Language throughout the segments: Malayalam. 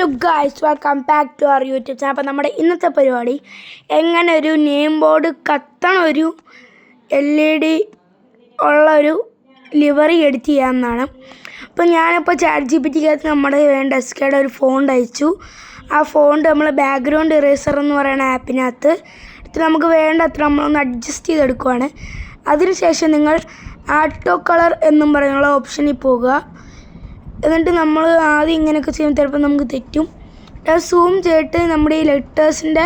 Hello guys, welcome back to our YouTube channel. അപ്പോൾ നമ്മുടെ ഇന്നത്തെ പരിപാടി എങ്ങനെ ഒരു നെയിം ബോർഡ് കത്തണ ഒരു LED ഉള്ള ഒരു ലിവറി എഡിറ്റ് ചെയ്യാമെന്നാണ്. അപ്പോൾ ഞാനിപ്പോൾ ChatGPTക്കകത്ത് നമ്മുടെ വേണ്ട എസ്കയുടെ ഒരു ഫോണ്ട് അയച്ചു. ആ ഫോണ്ട് നമ്മൾ ബാക്ക്ഗ്രൗണ്ട് ഇറേസർ എന്ന് പറയുന്ന ആപ്പിനകത്ത് നമുക്ക് വേണ്ടത്ര നമ്മളൊന്ന് അഡ്ജസ്റ്റ് ചെയ്തെടുക്കുവാണ്. അതിനുശേഷം നിങ്ങൾ ആട്ടോ കളർ എന്നും പറയുന്ന ഓപ്ഷനിൽ പോകുക. എന്നിട്ട് നമ്മൾ ആദ്യം ഇങ്ങനെയൊക്കെ ചെയ്യുമ്പോൾ ചിലപ്പോൾ നമുക്ക് തെറ്റും. സൂം ചെയ്തിട്ട് നമ്മുടെ ഈ ലെറ്റേഴ്സിൻ്റെ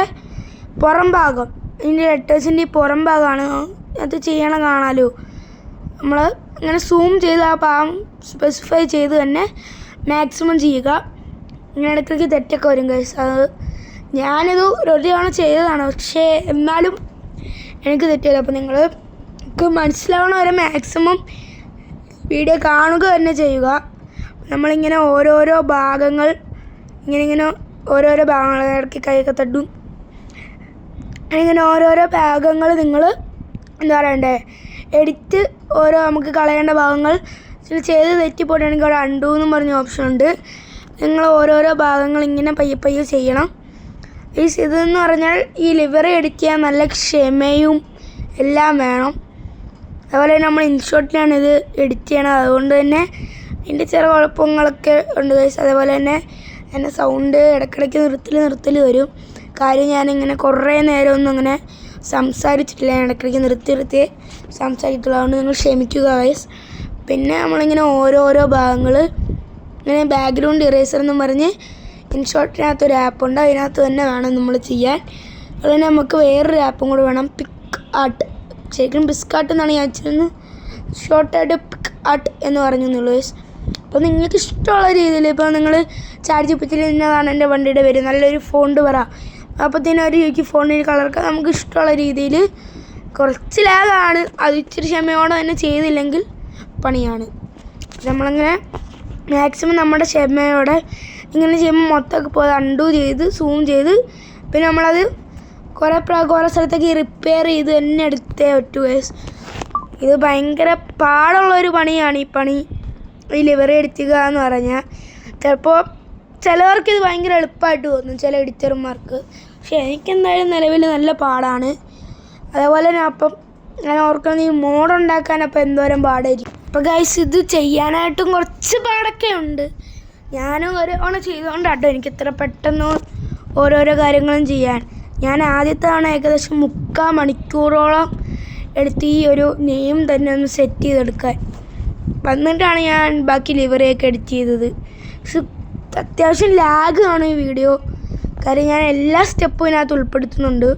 പുറം ഭാഗം, ഇതിൻ്റെ ലെറ്റേഴ്സിൻ്റെ ഈ പുറം ഭാഗമാണ് അത് ചെയ്യണം, കാണാമല്ലോ. നമ്മൾ ഇങ്ങനെ സൂം ചെയ്ത് ആ ഭാഗം സ്പെസിഫൈ ചെയ്ത് തന്നെ മാക്സിമം ചെയ്യുക. ഇങ്ങനെ ഇടയ്ക്ക് തെറ്റൊക്കെ വരും ഗൈസ്. അത് ഞാനിത് ഒരു തവണ ചെയ്തതാണ്, പക്ഷേ എന്നാലും എനിക്ക് തെറ്റില്ല. അപ്പോൾ നിങ്ങൾക്ക് മനസ്സിലാവണ വരെ മാക്സിമം വീഡിയോ കാണുക തന്നെ ചെയ്യുക. നമ്മളിങ്ങനെ ഓരോരോ ഭാഗങ്ങൾ ഓരോരോ ഭാഗങ്ങൾ ഇടയ്ക്ക് കൈയൊക്കെ തട്ടും. ഇങ്ങനെ ഓരോരോ ഭാഗങ്ങൾ നിങ്ങൾ എന്താ പറയണ്ടേ, എഡിറ്റ് നമുക്ക് കളയേണ്ട ഭാഗങ്ങൾ ചെയ്ത് തെറ്റിപ്പോയിട്ടുണ്ടെങ്കിൽ അവിടെ അണ്ടു എന്നും പറഞ്ഞ ഓപ്ഷൻ ഉണ്ട്. നിങ്ങൾ ഓരോരോ ഭാഗങ്ങൾ ഇങ്ങനെ പയ്യെ പയ്യെ ചെയ്യണം. ഇതെന്ന് പറഞ്ഞാൽ ഈ ലിവറി എഡിറ്റ് ചെയ്യാൻ നല്ല ക്ഷമയും എല്ലാം വേണം. അതുപോലെ നമ്മൾ ഇൻഷോട്ടിലാണ് ഇത് എഡിറ്റ് ചെയ്യണത്, അതുകൊണ്ട് തന്നെ ഇതിൻ്റെ ചെറിയ കുഴപ്പങ്ങളൊക്കെ ഉണ്ട് ഗൈസ്. അതേപോലെ തന്നെ എൻ്റെ സൗണ്ട് ഇടയ്ക്കിടയ്ക്ക് നിർത്തൽ വരും. കാര്യം ഞാനിങ്ങനെ കുറേ നേരമൊന്നും അങ്ങനെ സംസാരിച്ചിട്ടില്ല, ഇടയ്ക്കിടയ്ക്ക് നിർത്തി സംസാരിച്ചിട്ടുള്ളൂ. അതുകൊണ്ട് നിങ്ങൾ ക്ഷമിക്കുക ഗൈസ്. പിന്നെ നമ്മളിങ്ങനെ ഓരോരോ ഭാഗങ്ങൾ ഇങ്ങനെ ബാക്ക്ഗ്രൗണ്ട് ഇറേസർ എന്നും പറഞ്ഞ് ഇൻഷോട്ടിനകത്തൊരു ആപ്പുണ്ട്, അതിനകത്ത് തന്നെ വേണം നമ്മൾ ചെയ്യാൻ. അതുപോലെ നമുക്ക് വേറൊരു ആപ്പും കൂടെ വേണം, പിക്ക് ആർട്ട്. ശരിക്കും പിസ്കാർട്ട് എന്നാണ് ഞാൻ വെച്ചിരുന്നത്, ഷോർട്ടായിട്ട് പിക്ക് ആർട്ട് എന്ന് പറഞ്ഞെന്നുള്ളൂ ഗൈസ്. അപ്പോൾ നിങ്ങൾക്ക് ഇഷ്ടമുള്ള രീതിയിൽ, ഇപ്പോൾ നിങ്ങൾ ChatGPTയിൽ ഇന്നതാണ് എൻ്റെ വണ്ടിയുടെ പേര്, നല്ലൊരു ഫോണ്ട് പറ, അപ്പോഴത്തേനും ഒരു ഫോണിൽ കളർക്ക് നമുക്ക് ഇഷ്ടമുള്ള രീതിയിൽ. കുറച്ച് ലാഗാണ്, അത് ഇച്ചിരി ക്ഷമയോടെ തന്നെ ചെയ്തില്ലെങ്കിൽ പണിയാണ്. നമ്മളങ്ങനെ മാക്സിമം നമ്മുടെ ക്ഷമയോടെ ഇങ്ങനെ ചെയ്യുമ്പോൾ മൊത്തമൊക്കെ പോയി അണ്ടു ചെയ്ത് സൂം ചെയ്ത് പിന്നെ നമ്മളത് കുറേ സ്ഥലത്തേക്ക് റിപ്പയർ ചെയ്ത് തന്നെ എടുത്തേ പറ്റൂ ഗൈസ്. ഇത് ഭയങ്കര പാടുള്ളൊരു പണിയാണ് ഈ പണി, ഈ ലിവറി എഡിറ്റുക എന്ന് പറഞ്ഞാൽ. ചിലപ്പോൾ ചിലവർക്ക് ഇത് ഭയങ്കര എളുപ്പമായിട്ട് തോന്നും, ചില എഡിറ്റർമാർക്ക്. പക്ഷേ എനിക്കെന്തായാലും നിലവിൽ നല്ല പാടാണ്. അതേപോലെ തന്നെ ഞാൻ ഓർക്കുന്നത് ഈ മോഡുണ്ടാക്കാൻ അപ്പോൾ എന്തോരം പാടായിരിക്കും. അപ്പോൾ ഗൈസ്, ഇത് ചെയ്യാനായിട്ടും കുറച്ച് പാടൊക്കെ ഉണ്ട്. ഞാനും ഓരോന്ന് ചെയ്തുകൊണ്ടാട്ടോ എനിക്ക് ഇത്ര പെട്ടെന്ന് ഓരോരോ കാര്യങ്ങളും ചെയ്യാൻ. ഞാൻ ആദ്യത്തെ തവണ ഏകദേശം 3/4 മണിക്കൂറോളം എടുത്ത് ഈ ഒരു നെയിം തന്നെ ഒന്ന് സെറ്റ് ചെയ്തെടുക്കാൻ. വന്നിട്ടാണ് ഞാൻ ബാക്കി ലിവറിയൊക്കെ എഡിറ്റ് ചെയ്തത്. പക്ഷെ അത്യാവശ്യം ലാഗാണ് ഈ വീഡിയോ, കാര്യം ഞാൻ എല്ലാ സ്റ്റെപ്പും ഇതിനകത്ത് ഉൾപ്പെടുത്തുന്നുണ്ട്.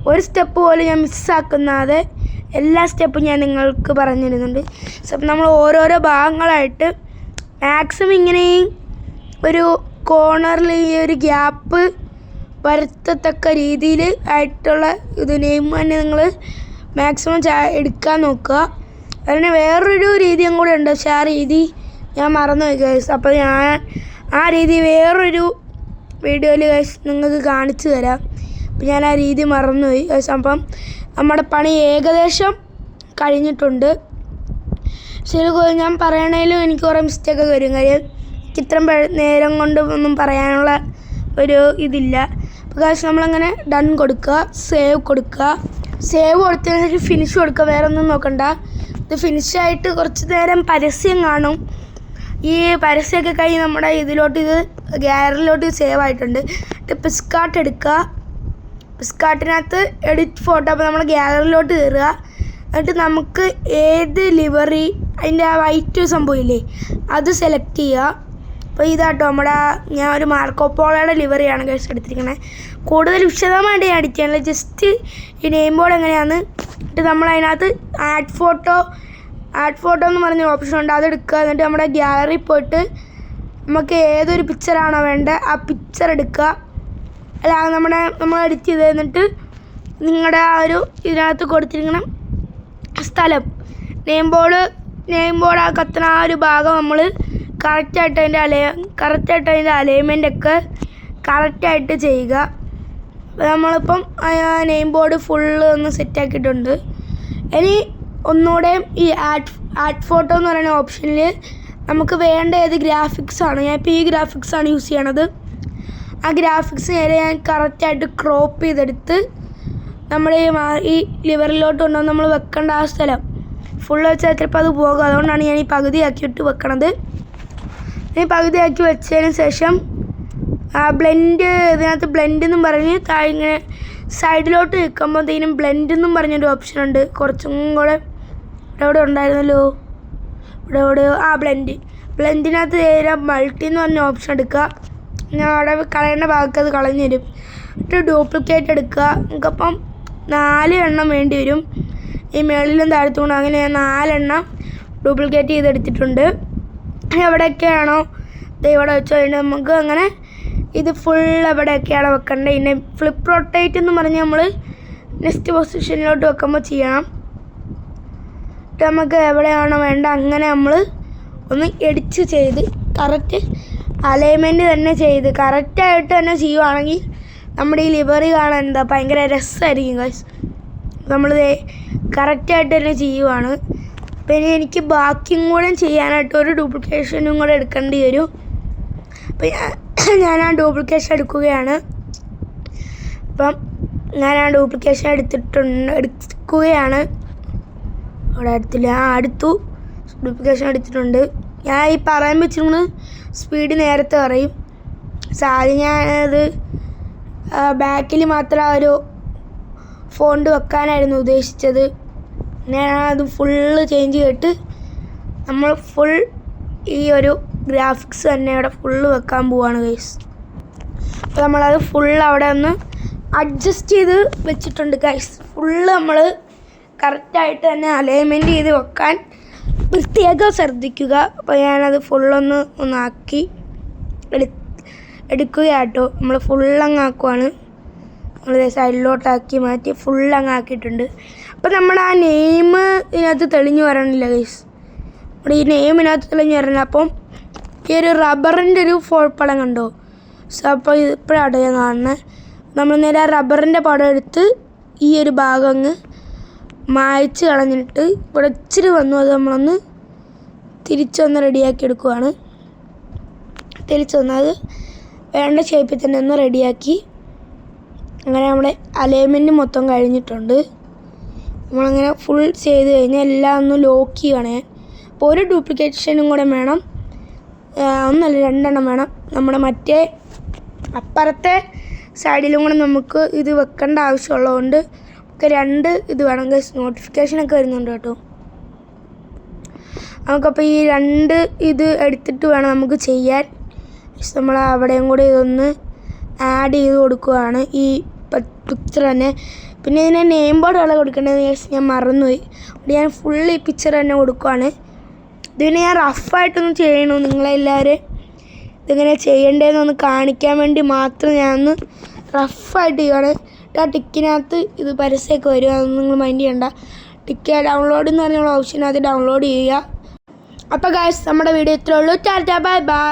ഒരു സ്റ്റെപ്പ് പോലും ഞാൻ മിസ്സാക്കാതെ എല്ലാ സ്റ്റെപ്പും ഞാൻ നിങ്ങൾക്ക് പറഞ്ഞിരുന്നുണ്ട്. നമ്മൾ ഓരോരോ ഭാഗങ്ങളായിട്ട് മാക്സിമം ഇങ്ങനെ ഒരു കോർണറിൽ ഈ ഒരു ഗ്യാപ്പ് വരുത്തത്തക്ക രീതിയിൽ ആയിട്ടുള്ള ഇത് നെയിം തന്നെ നിങ്ങൾ മാക്സിമം എടുക്കാൻ നോക്കുക. അതിന് വേറൊരു രീതിയും കൂടെ ഉണ്ട്, പക്ഷേ ആ രീതി ഞാൻ മറന്നുപോയി ഗൈസ്. അപ്പോൾ ഞാൻ ആ രീതി വേറൊരു വീഡിയോയിൽ ഗൈസ് നിങ്ങൾക്ക് കാണിച്ചു തരാം. അപ്പം ഞാൻ ആ രീതി മറന്നുപോയി ഗൈസ്. അപ്പം നമ്മുടെ പണി ഏകദേശം കഴിഞ്ഞിട്ടുണ്ട്. ശരി, ഞാൻ പറയണേലും എനിക്ക് കുറേ മിസ്റ്റേക്കൊക്കെ വരും, കാര്യം എനിക്ക് ഇത്രയും നേരം കൊണ്ട് ഒന്നും പറയാനുള്ള ഒരു ഇതില്ല. അപ്പോൾ ഗൈസ് നമ്മളങ്ങനെ ഡൺ കൊടുക്കുക, സേവ് കൊടുത്തതിന് ശേഷം ഫിനിഷ് കൊടുക്കുക. വേറെ ഒന്നും നോക്കണ്ട. ഇത് ഫിനിഷായിട്ട് കുറച്ച് നേരം പരസ്യം കാണും. ഈ പരസ്യമൊക്കെ കഴിഞ്ഞ് നമ്മുടെ ഇതിലോട്ട്, ഇത് ഗാലറിയിലോട്ട് സേവ് ആയിട്ടുണ്ട്. പിസ്കാർട്ട് എടുക്കുക, പിസ്കാർട്ടിനകത്ത് എഡിറ്റ് ഫോട്ടോ. അപ്പോൾ നമ്മൾ ഗാലറിയിലോട്ട് കയറുക. എന്നിട്ട് നമുക്ക് ഏത് ലിവറി, അതിൻ്റെ ആ വൈറ്റ് സംഭവമില്ലേ അത് സെലക്ട് ചെയ്യുക. അപ്പോൾ ഇതാട്ടോ ഞാൻ ഒരു മാർക്കോപോളയുടെ ലിവറിയാണ് ഗൈസ് എടുത്തിരിക്കുന്നത്. കൂടുതൽ വിശദമായിട്ട് ഞാൻ എഡിറ്റ് ചെയ്യാനുള്ള ജസ്റ്റ് ഈ നെയിം ബോർഡ് എങ്ങനെയാണെന്ന്. എന്നിട്ട് നമ്മളതിനകത്ത് ആഡ് ഫോട്ടോ എന്ന് പറഞ്ഞ ഓപ്ഷൻ ഉണ്ട്, അതെടുക്കുക. എന്നിട്ട് നമ്മുടെ ഗ്യാലറി പോയിട്ട് നമുക്ക് ഏതൊരു പിക്ചറാണോ വേണ്ടത് ആ പിക്ചർ എടുക്കുക. അല്ല, നമ്മൾ എഡിറ്റ് ചെയ്ത് എന്നിട്ട് നിങ്ങളുടെ ആ ഒരു ഇതിനകത്ത് കൊടുത്തിരിക്കണം സ്ഥലം, നെയിം ബോർഡ് ആ കത്തുന്ന ആ ഒരു ഭാഗം നമ്മൾ കറക്റ്റായിട്ട് അതിൻ്റെ അലൈൻമെൻറ്റൊക്കെ കറക്റ്റായിട്ട് ചെയ്യുക. നമ്മളിപ്പം നെയിം ബോർഡ് ഫുള്ള് ഒന്ന് സെറ്റാക്കിയിട്ടുണ്ട്. ഇനി ഒന്നുകൂടെയും ഈ ആഡ് ഫോട്ടോ എന്ന് പറയുന്ന ഓപ്ഷനിൽ നമുക്ക് വേണ്ട ഏത് ഗ്രാഫിക്സാണ്, ഞാൻ ഇപ്പോൾ ഈ ഗ്രാഫിക്സാണ് യൂസ് ചെയ്യണത്. ആ ഗ്രാഫിക്സ് നേരെ ഞാൻ കറക്റ്റായിട്ട് ക്രോപ്പ് ചെയ്തെടുത്ത് നമ്മുടെ ഈ ലിവറിലോട്ട് കൊണ്ടുവന്ന് നമ്മൾ വെക്കേണ്ട ആ സ്ഥലം ഫുള്ള് വെച്ചാൽ ചിലപ്പോൾ അത് പോകും. അതുകൊണ്ടാണ് ഞാൻ ഈ പകുതിയാക്കിയിട്ട് വെക്കണത്. ഈ പകുതിയാക്കി വെച്ചതിന് ശേഷം ആ ബ്ലെൻഡ് ഇതിനകത്ത് ബ്ലെൻഡ് എന്നും പറഞ്ഞ് ഇങ്ങനെ സൈഡിലോട്ട് നിൽക്കുമ്പോഴത്തേനും ബ്ലെൻഡ് എന്നും പറഞ്ഞൊരു ഓപ്ഷൻ ഉണ്ട്. കുറച്ചും കൂടെ ഇവിടെ ഉണ്ടായിരുന്നല്ലോ, ഇവിടെ ആ ബ്ലെൻഡിനകത്ത് നേരെ മൾട്ടി എന്ന് പറഞ്ഞ ഓപ്ഷൻ എടുക്കുക. ഞാൻ അവിടെ കളയേണ്ട ഭാഗത്ത് അത് കളഞ്ഞു തരും. എന്നിട്ട് ഡ്യൂപ്ലിക്കേറ്റ് എടുക്കുക. നമുക്കപ്പം 4 എണ്ണം വേണ്ടി വരും. ഈ മേളിലും താഴത്തുകൊണ്ട് അങ്ങനെ ഞാൻ 4 എണ്ണം ഡ്യൂപ്ലിക്കേറ്റ് ചെയ്തെടുത്തിട്ടുണ്ട്. എവിടെയൊക്കെയാണോ ഇവിടെ വെച്ച് കഴിഞ്ഞാൽ നമുക്ക് അങ്ങനെ ഇത് ഫുൾ എവിടെയൊക്കെയാണ് വെക്കേണ്ടത്. പിന്നെ ഫ്ലിപ്പ് റൊട്ടേറ്റ് എന്ന് പറഞ്ഞ് നമ്മൾ നെക്സ്റ്റ് പൊസിഷനിലോട്ട് വെക്കുമ്പോൾ ചെയ്യണം. നമുക്ക് എവിടെയാണോ വേണ്ട അങ്ങനെ നമ്മൾ ഒന്ന് എഡിറ്റ് ചെയ്ത് കറക്റ്റ് അലൈൻമെൻറ്റ് തന്നെ ചെയ്ത് കറക്റ്റായിട്ട് തന്നെ ചെയ്യുവാണെങ്കിൽ നമ്മുടെ ഈ ലിവറി കാണാൻ എന്താ ഭയങ്കര രസമായിരിക്കും ഗൈസ്. നമ്മളിത് കറക്റ്റായിട്ട് തന്നെ ചെയ്യുവാണ്. പിന്നെ എനിക്ക് ബാക്കിയും കൂടെ ചെയ്യാനായിട്ട് ഒരു ഡ്യൂപ്ലിക്കേഷനും കൂടെ എടുക്കേണ്ടി വരും. അപ്പം ഞാൻ ആ ഡ്യൂപ്ലിക്കേഷൻ എടുക്കുകയാണ്. അപ്പം ഞാൻ ആ ഡ്യൂപ്ലിക്കേഷൻ എടുക്കുകയാണ്. അവിടെ എടുത്തില്ല, അടുത്തു ഡ്യൂപ്ലിക്കേഷൻ എടുത്തിട്ടുണ്ട്. ഞാൻ ഈ പറയാൻ വെച്ചിരുന്നു സ്പീഡ് നേരത്തെ പറയും. ആദ്യം ഞാനത് ബാക്കിൽ മാത്രം ഒരു ഫോണ്ട് വെക്കാനായിരുന്നു ഉദ്ദേശിച്ചത്. ഞാനത് ഫുള്ള് ചേഞ്ച് ചെയ്തിട്ട് നമ്മൾ ഫുൾ ഈ ഒരു ഗ്രാഫിക്സ് തന്നെ ഇവിടെ ഫുള്ള് വെക്കാൻ പോവാണ് ഗൈസ്. അപ്പോൾ നമ്മളത് ഫുള്ള് അവിടെ ഒന്ന് അഡ്ജസ്റ്റ് ചെയ്ത് വെച്ചിട്ടുണ്ട് ഗൈസ്. ഫുള്ള് നമ്മൾ കറക്റ്റായിട്ട് തന്നെ അലൈൻമെൻറ്റ് ചെയ്ത് വെക്കാൻ പ്രത്യേകം ശ്രദ്ധിക്കുക. അപ്പോൾ ഞാനത് ഒന്നാക്കി എടുക്കുകയാട്ടോ. നമ്മൾ ഫുള്ളങ്ങ് ആക്കുവാണ്. നമ്മൾ സൈഡിലോട്ടാക്കി മാറ്റി ഫുള്ളങ്ങ് ആക്കിയിട്ടുണ്ട്. അപ്പോൾ നമ്മുടെ ആ നെയിം ഇതിനകത്ത് തെളിഞ്ഞു വരണില്ല ഗൈസ്. നമ്മുടെ ഈ നെയിം ഇതിനകത്ത് തെളിഞ്ഞു വരണില്ല. അപ്പം ഈ ഒരു റബ്ബറിൻ്റെ ഒരു പടം കണ്ടോ? സോ അപ്പോൾ ഇപ്പോഴാണ് ഞാൻ കാണുന്നത്. നമ്മൾ നേരെ ആ റബ്ബറിൻ്റെ പടം എടുത്ത് ഈ ഒരു ഭാഗം അങ്ങ് മായ്ച്ച് കളഞ്ഞിട്ട് ഇവിടെ ഇച്ചിരി വന്നു, അത് നമ്മളൊന്ന് തിരിച്ചൊന്ന് റെഡിയാക്കി എടുക്കുവാണ്. തിരിച്ച് വന്നത് വേണ്ട ഷേപ്പിൽ തന്നെ ഒന്ന് റെഡിയാക്കി. അങ്ങനെ നമ്മുടെ അലൈൻമെൻറ്റ് മൊത്തം കഴിഞ്ഞിട്ടുണ്ട്. നമ്മളങ്ങനെ ഫുൾ ചെയ്ത് കഴിഞ്ഞാൽ എല്ലാം ഒന്ന് ലോക്ക് ചെയ്യുകയാണ് ഞാൻ. അപ്പോൾ ഒരു ഡ്യൂപ്ലിക്കേഷനും കൂടെ വേണം, ഒന്നല്ല 2 എണ്ണം വേണം. നമ്മുടെ മറ്റേ അപ്പുറത്തെ സൈഡിലും കൂടെ നമുക്ക് ഇത് വെക്കേണ്ട ആവശ്യമുള്ളതുകൊണ്ട് നമുക്ക് 2 ഇത് വേണം. നോട്ടിഫിക്കേഷനൊക്കെ വരുന്നുണ്ട് കേട്ടോ. നമുക്കപ്പോൾ ഈ 2 ഇത് എടുത്തിട്ട് വേണം നമുക്ക് ചെയ്യാൻ. നമ്മൾ അവിടെയും കൂടി ഇതൊന്ന് ആഡ് ചെയ്ത് കൊടുക്കുകയാണ് ഈ പിക്ചർ തന്നെ. പിന്നെ ഇതിനെ നെയിം ബോർഡ് വല്ല കൊടുക്കേണ്ടത് ഞാൻ മറന്നുപോയി. അവിടെ ഞാൻ ഫുൾ ഈ പിക്ചർ തന്നെ കൊടുക്കുകയാണ്. ഇതിനെ ഞാൻ റഫായിട്ടൊന്ന് ചെയ്യണു. നിങ്ങളെല്ലാവരും ഇതിങ്ങനെ ചെയ്യേണ്ടതെന്നൊന്ന് കാണിക്കാൻ വേണ്ടി മാത്രം ഞാനൊന്ന് റഫായിട്ട് ചെയ്യുകയാണ്. ആ ടിക്കിനകത്ത് ഇത് പരസ്യമൊക്കെ വരും, അതൊന്നും നിങ്ങൾ മൈൻഡ് ചെയ്യണ്ട. ടിക്ക് ഡൗൺലോഡ് എന്ന് പറഞ്ഞുള്ള ഓപ്ഷൻ അത് ഡൗൺലോഡ് ചെയ്യുക. അപ്പോൾ ഗൈസ് നമ്മുടെ വീഡിയോ ഇത്രയേ ഉള്ളൂ. Tata bye bye.